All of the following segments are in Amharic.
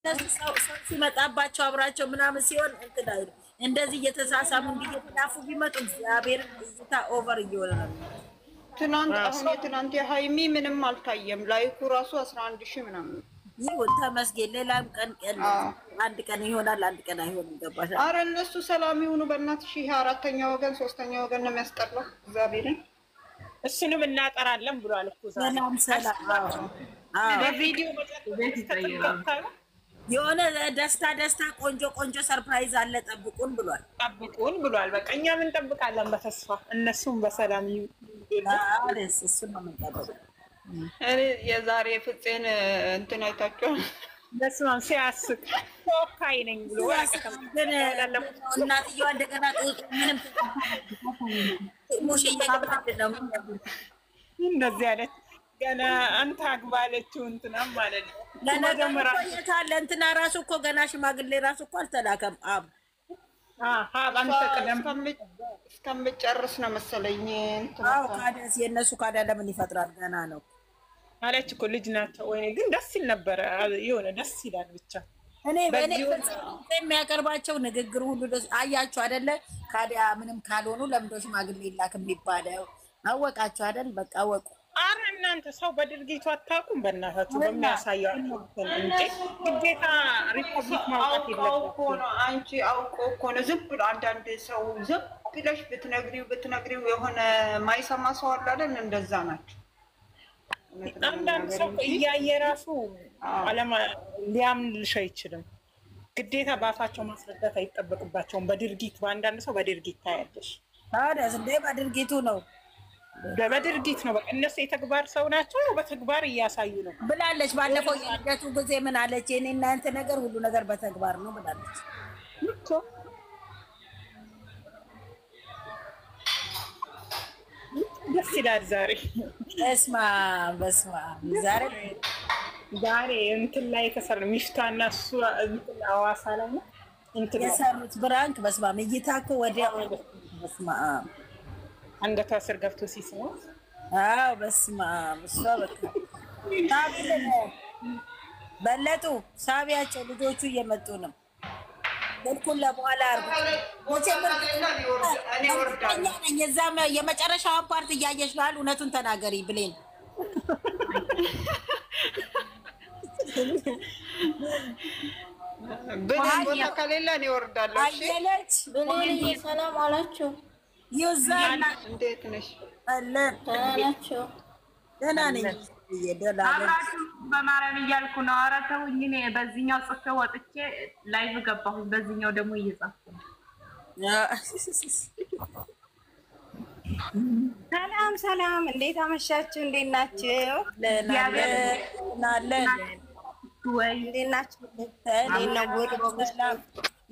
ሰው ሲመጣባቸው አብራቸው ምናምን ሲሆን እንትን አይሉ እንደዚህ እየተሳሳሙ እየተላፉ ቢመጡ እግዚአብሔር እዝታ ኦቨር እየሆነ ነው። ትናንት የሀይሚ ምንም አልታየም። ላይኩ ራሱ 11,000 ምናምን ይሁን ተመስገን። ሌላም ቀን አንድ ቀን ይሆናል፣ አንድ ቀን አይሆንም። ገባሽ? አረ እነሱ ሰላም ይሁኑ በእናትሽ። ይሄ አራተኛ ወገን ሶስተኛ ወገን ነው የሚያስጠላው። እግዚአብሔርን እሱንም እናጠራለን ብሏል እኮ ዛሬ። ሰላም በቪዲዮ የሆነ ደስታ ቆንጆ ሰርፕራይዝ አለ ጠብቁን ብሏል። በቃ እኛ ምን እንጠብቃለን በተስፋ እነሱም በሰላም እሱ ነው የምንጠብቀው። እኔ የዛሬ ፍፄን እንትን አይታችኋል? በስማም ሲያስቅ ፎካይ ነኝ ብሎ እናትየዋ እንደገና ምንም ሙሽ እየገባች ነው እንደዚህ አለች። ገና አንተ አግባለችው እንትናም ማለት ነው። ለነገር እንትና ራሱ እኮ ገና ሽማግሌ ራሱ እኮ አልተላከም። አንተ ቀደም እስከምጨርስ ነው መሰለኝ። ካደስ የእነሱ ካዳ ለምን ይፈጥራል? ገና ነው አለች እኮ ልጅ ናቸው። ወይ ግን ደስ ይል ነበረ። የሆነ ደስ ይላል ብቻ እኔ የሚያቀርባቸው ንግግር ሁሉ አያችሁ አይደለ? ካዲያ ምንም ካልሆኑ ለምንድነው ሽማግሌ ይላክ የሚባለው? አወቃችሁ አይደል? በቃ አወቁ። አረ እናንተ ሰው በድርጊቱ አታውቁም። በእናታችሁ በሚያሳየው እንጂ ግዴታ ሪፐብሊክ ማውጣት ይለቀቁ ነው። አንቺ አውቆ እኮ ነው። ዝም ብሎ አንዳንድ ሰው ዝም ብለሽ ብትነግሪው የሆነ ማይሰማ ሰው አለ አይደል? እንደዛ ናቸው። አንዳንድ ሰው እያየ ራሱ ሊያምንልሽ አይችልም። ግዴታ በአፋቸው ማስረዳት አይጠበቅባቸውም። በድርጊት በአንዳንድ ሰው በድርጊት ታያለሽ። ታዲያስ እንደ በድርጊቱ ነው በድርጊት ነው። በቃ እነሱ የተግባር ሰው ናቸው። በተግባር እያሳዩ ነው ብላለች። ባለፈው የልደቱ ጊዜ ምን አለች? የኔ እናንተ ነገር ሁሉ ነገር በተግባር ነው ብላለች እኮ። ደስ ይላል ዛሬ። በስማ ዛሬ እንትን ላይ የተሰራ ሚፍታና እሱ እንትን አዋሳ ላይ ነው እንትን የሰሩት ብራንክ። በስማ እይታ እኮ ወዲያ በስማ አንገቷ ስር ገብቶ ሲስማት በስማ እሷ በቃ በለጡ ሳቢያቸው ልጆቹ እየመጡ ነው። ልኩን ለበኋላ የዛም የመጨረሻውን ፓርት እያየሽ ነው። እውነቱን ተናገሪ ብሌን። ብሌን ቦታ ከሌለ እኔ እወርዳለሁ። አየለች ብሌን ሰላም አላችሁ? ይውዛል። እንዴት ነሽ? አለን ናቸው። ደህና ነኝ። አብራችሁ በማርያም እያልኩ ነው። ኧረ ተውኝ። እኔ በዚህኛው ጽፌ ወጥቼ ላይቭ ገባሁ። በዚህኛው ደግሞ እየጻፍኩ ነው። ሰላም፣ እንዴት አመሻችሁ? እንዴት ናችሁ?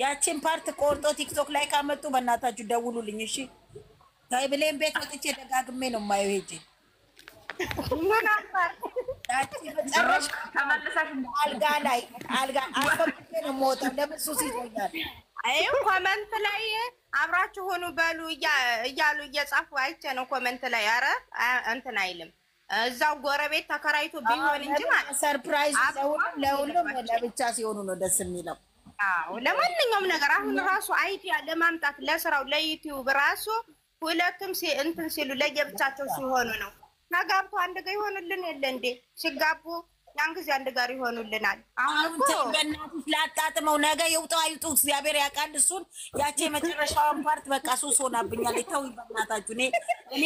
ያቺን ፓርት ቆርጦ ቲክቶክ ላይ ካመጡ በእናታችሁ ደውሉልኝ እሺ። ብሌን ቤት ወጥቼ ደጋግሜ ነው የማየው ሄጄ አልጋ አልፈብቼ ነው የምወጣው። ለምን ሱስ ይዞኛል። ኮመንት ላይ አብራችሁ ሆኑ በሉ እያሉ እየጻፉ አይቼ ነው ኮመንት ላይ። ኧረ እንትን አይልም። እዛው ጎረቤት ተከራይቶ ቢሆን እንጂ ማለት ሰርፕራይዝ ለሁሉም ለብቻ ሲሆኑ ነው ደስ የሚለው። ለማንኛውም ነገር አሁን ራሱ አይዲያ ለማምጣት ለስራው ለዩቲዩብ ራሱ ሁለቱም እንትን ሲሉ ለየብቻቸው ሲሆኑ ነው። ተጋብቶ አንድ ጋር ይሆኑልን የለ እንዴ? ሲጋቡ ያን ጊዜ አንድ ጋር ይሆኑልናል። አሁን በእናትሽ ላጣጥመው ነገ ይውጣ አይውጡ እግዚአብሔር ያውቃል። እሱን ያቺ የመጨረሻውን ፓርት በቃ ሱስ ሆናብኛል። ተው በእናታችሁ። እኔ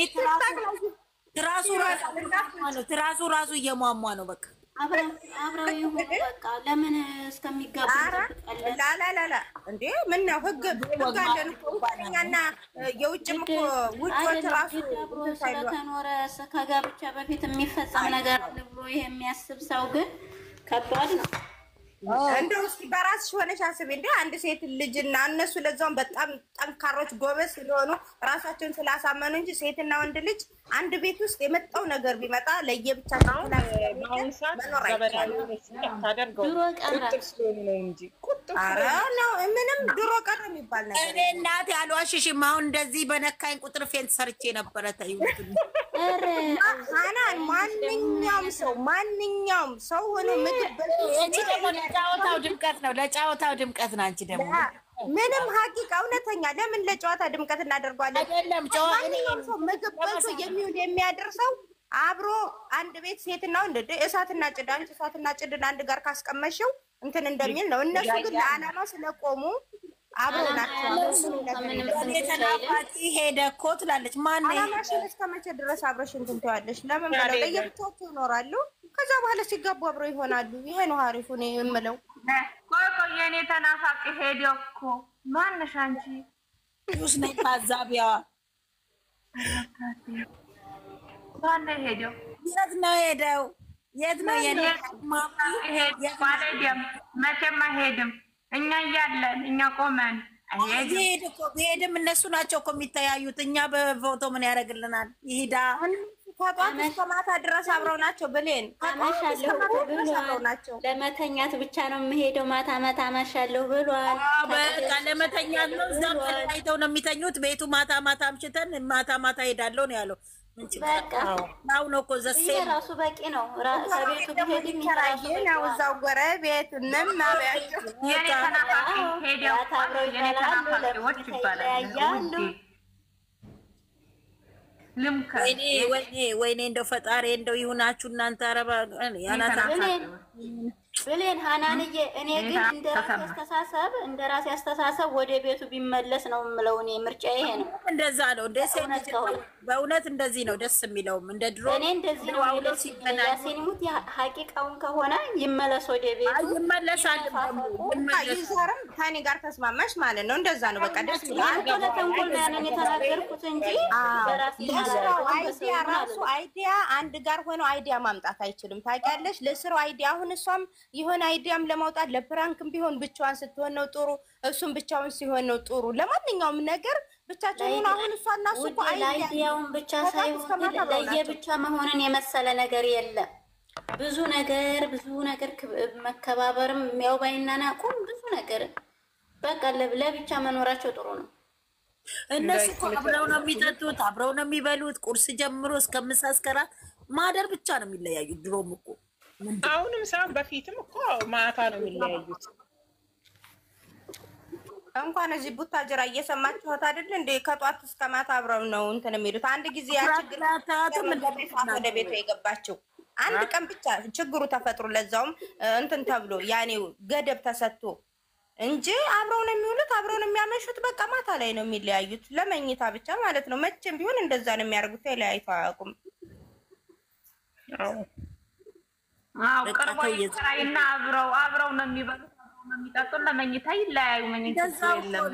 ትራሱ ራሱ እየሟሟ ነው። በቃ አብረው ይሁን በቃ። ለምን እስከሚጋቡ ላላላላ እንዴ? ምን ነው ህግ አለን እኮ እኛና የውጭም እኮ ውጭ ራሱ ስለተኖረ ከጋብቻ በፊት የሚፈጸም ነገር አለ ብሎ ይሄ የሚያስብ ሰው ግን ከባድ ነው። እንደው እስኪ በራስሽ ሆነሽ አስቢ እንዴ። አንድ ሴት ልጅና እነሱ ለዛውም በጣም ጠንካሮች ጎበዝ ስለሆኑ ራሳቸውን ስላሳመኑ እንጂ ሴትና ወንድ ልጅ አንድ ቤት ውስጥ የመጣው ነገር ቢመጣ ለየብቻቸው ድሮ ቀረ። ኧረ ነው ምንም ድሮ ቀረ የሚባል ነገር እኔ እናቴ አልዋሽሽም። አሁን እንደዚህ በነካኝ ቁጥር ፌንት ሰርቼ ነበረ። ተይውት ሀናን ማንኛውም ሰው ሆነ ምግብ ለጨዋታው ድምቀት ነው። ለጨዋታው ድምቀት ነው። አንቺ ደግሞ ምንም ሀቂቃ እውነተኛ ለምን ለጨዋታ ድምቀት እናደርጓለን? አይደለም ማንኛውም ሰው ምግብ በልቶ የሚውል የሚያደርሰው አብሮ አንድ ቤት ሴትና ወንድ እሳትና ጭድ አንቺ እሳትና ጭድን አንድ ጋር ካስቀመሽው እንትን እንደሚል ነው። እነሱ ግን ለዓላማ ስለቆሙ አብሮ ናቸው። ተናፋቂ ሄደ እኮ ትላለች። ማን ዓላማሽን እስከመቼ ድረስ አብረሽ እንትን ትያለሽ? ለምን ብለው ለየብቻቸው ይኖራሉ። ከዛ በኋላ ሲጋቡ አብረው ይሆናሉ። ይሄ ነው አሪፉ ነው የምለው። ቆይ የኔ ተናፋቂ ሄደ እኮ ማንሽ አንቺ ዩስ ነኝ ታዛቢያዋ ማን ሄደው? የት ነው ሄደው? የት ነው የኔ መቼም አይሄድም። እኛ እያለን እኛ ቆመን ሄድም እነሱ ናቸው እኮ የሚተያዩት። እኛ በፎቶ ምን ያደርግልናል? ይሄዳ ከጧት እስከ ማታ ድረስ አብረው ናቸው። ብሌን አብረው ናቸው። ለመተኛት ብቻ ነው የምሄደው። ማታ ማታ አመሻለሁ ብሏል። በቃ ለመተኛት ነው። እዛም ተለያይተው ነው የሚተኙት። ቤቱ ማታ ማታ አምሽተን ማታ ማታ ሄዳለሁ ነው ያለው። በቃ ናው ነው እኮ ዘሴ ራሱ በቂ ነው። ከቤቱ ቢሄድም ነው እዛው ጎረቤት ንም ናበያቸው የኔ ተናፋቂ ሄደው የኔ ተናፋቂዎች ይባላሉ። ወይኔ እንደው ፈጣሪ እንደው ይሁናችሁ እናንተ አረባ ያናታ ብሌን ሀናንዬ፣ እኔ ግን እንደ ራሴ አስተሳሰብ ወደ ቤቱ ቢመለስ ነው የምለው። እኔ ምርጫ ይሄ ነው። እንደዛ ነው ደስ በእውነት እንደዚህ ነው ደስ የሚለውም እንደ ድሮ እኔ እንደዚህ ነው ያሲኒሙት ሀቂቃውን ከሆነ ይመለስ ወደ ቤቱ ይመለሳል። ይዘርም ከኔ ጋር ተስማማሽ ማለት ነው። እንደዛ ነው በቃ ደስ ይላል። ተንኮል ያንን የተናገርኩት እንጂ በራሴ አይዲያ ራሱ አይዲያ አንድ ጋር ሆነው አይዲያ ማምጣት አይችልም። ታውቂያለሽ ለስራው አይዲያ አሁን እሷም የሆነ አይዲያም ለማውጣት ለፕራንክም ቢሆን ብቻዋን ስትሆን ነው ጥሩ፣ እሱም ብቻውን ሲሆን ነው ጥሩ። ለማንኛውም ነገር ብቻቸውን አሁን እሷና እሱ እኮ አይዲያውን ብቻ ሳይሆን ለየብቻ መሆንን የመሰለ ነገር የለም። ብዙ ነገር መከባበርም ያው ባይናናቁም ብዙ ነገር በቃ ለብቻ መኖራቸው ጥሩ ነው። እነሱ እኮ አብረው ነው የሚጠጡት፣ አብረው ነው የሚበሉት። ቁርስ ጀምሮ እስከ ምሳ እስከ እራት ማደር ብቻ ነው የሚለያዩት። ድሮም እኮ አሁንም ሳይሆን በፊትም እኮ ማታ ነው የሚለያዩት። እንኳን እዚህ ቡታጅራ እየሰማችሁት አይደል እንዴ? ከጧት እስከ ማታ አብረው ነው እንትን የሚሉት። አንድ ጊዜ ያ ችግር ወደ ቤቱ የገባችው አንድ ቀን ብቻ ችግሩ ተፈጥሮ ለዛውም እንትን ተብሎ ያኔው ገደብ ተሰጥቶ እንጂ አብረው ነው የሚውሉት፣ አብረው ነው የሚያመሹት። በቃ ማታ ላይ ነው የሚለያዩት ለመኝታ ብቻ ማለት ነው። መቼም ቢሆን እንደዛ ነው የሚያደርጉት። ተለያይተው አያውቁም። ቅርቦ ይስራይና አብረው ነው የሚበሉት፣ አብረው ነው የሚጠጡት። ለመኝታ ይለያዩ። መኝታ የለም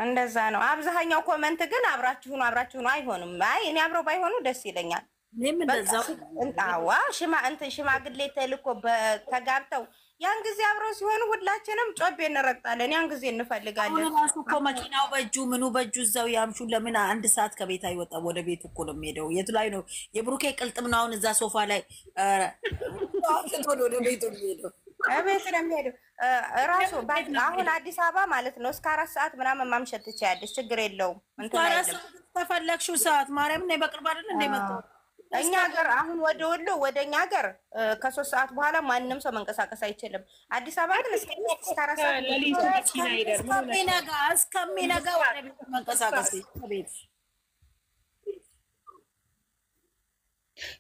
እንደዛ ነው። አብዛኛው ኮመንት ግን አብራችሁ ነው አይሆንም። አይ እኔ አብረው ባይሆኑ ደስ ይለኛል። ሽማግሌ ተልኮ ተጋብተው ያን ጊዜ አብረው ሲሆኑ ሁላችንም ጮቤ እንረግጣለን። ያን ጊዜ እንፈልጋለን። ራሱ እኮ መኪናው በእጁ ምኑ በእጁ እዛው ያምሹ። ለምን አንድ ሰዓት ከቤት አይወጣም? ወደ ቤቱ እኮ ነው የሚሄደው። የቱ ላይ ነው የብሩኬ ቅልጥም ነው? አሁን እዛ ሶፋ ላይ ወደ ቤቱ የሚሄደው ቤት ነው የሚሄደው ራሱ። አሁን አዲስ አበባ ማለት ነው እስከ 4 ሰዓት ምናምን ማምሸት ትችያለሽ። ችግር የለውም። ተፈለግሽው ሰዓት ማርያም ነው። በቅርብ አይደል እንደ መጣው እኛ ሀገር አሁን ወደ ወሎ ወደኛ ሀገር ከ3 ሰዓት በኋላ ማንንም ሰው መንቀሳቀስ አይችልም። አዲስ አበባ ግን እስከ 4 ሰዓት እስከሚነጋ ወደ ቤት መንቀሳቀስ ቤት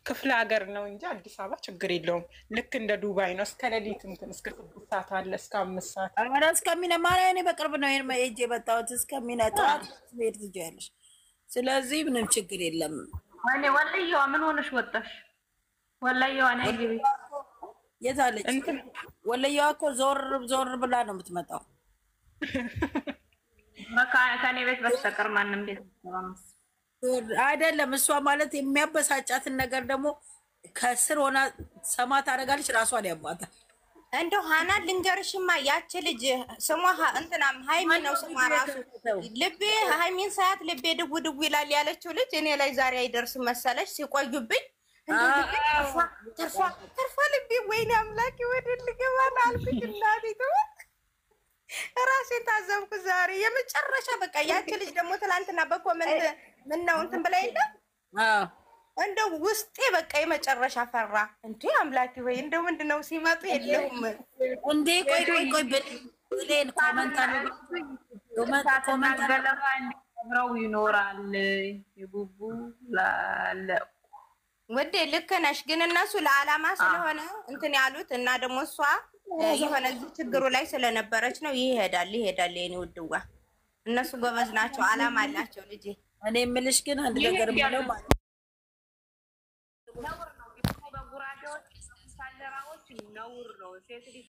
ክፍለ ሀገር ነው እንጂ አዲስ አበባ ችግር የለውም። ልክ እንደ ዱባይ ነው። እስከ ሌሊት እንትን እስከ 6 ሰዓት አለ እስከ 5 ሰዓት አረ እስከሚነ ማርያም እኔ በቅርብ ነው ሄጄ የመጣሁት። እስከሚነጣ ቤት ትጀያለሽ። ስለዚህ ምንም ችግር የለም። ወኔ ወለየዋ ምን ሆነሽ ወጣሽ? ወለየዋ ነይ ግቢ። የት አለች? ወለየዋ እኮ ዞር ብላ ነው የምትመጣው። ከኔ ቤት በስተቀር ማንም ቤት አይደለም። እሷ ማለት የሚያበሳጫትን ነገር ደግሞ ከስር ሆና ሰማ ታደርጋለች። ራሷን ያሟታል። እንደው ሀና ልንገርሽማ ያቺ ልጅ ስሟ እንትናም ሃይሚ ነው ስሟ ራሱ። ልቤ ሃይሚን ሳያት ልቤ ድው ይላል ያለችው ልጅ እኔ ላይ ዛሬ አይደርስም መሰለሽ። ሲቆዩብኝ ተርፏ ልቤ ወይኔ አምላኬ ወደ ልገባን አልኩኝ። እናቴ ራሴን ታዘብኩ ዛሬ የመጨረሻ በቃ። ያቺ ልጅ ደግሞ ትላንትና በኮመንት ምነው እንትን ብላ የለ እንደው ውስጤ በቃ የመጨረሻ ፈራ። እንዴ አምላኬ ወይ እንደው ምንድነው ሲመጡ የለውም እንዴ ቆይ ብሌን ኮመንት ገለባ እንዲብረው ይኖራል የቡቡ ላለ ወዴ ልክ ነሽ። ግን እነሱ ለዓላማ ስለሆነ እንትን ያሉት እና ደግሞ እሷ የሆነ ችግሩ ላይ ስለነበረች ነው። ይሄዳል የኔ ውድዋ እነሱ ጎበዝ ናቸው፣ ዓላማ አላቸው። ልጄ እኔ የምልሽ ግን አንድ ነገር ብለው ማለት ነውር ነው። በጉራጌዎች ሳልደራዎች ነውር ነው። ሴት ልጅ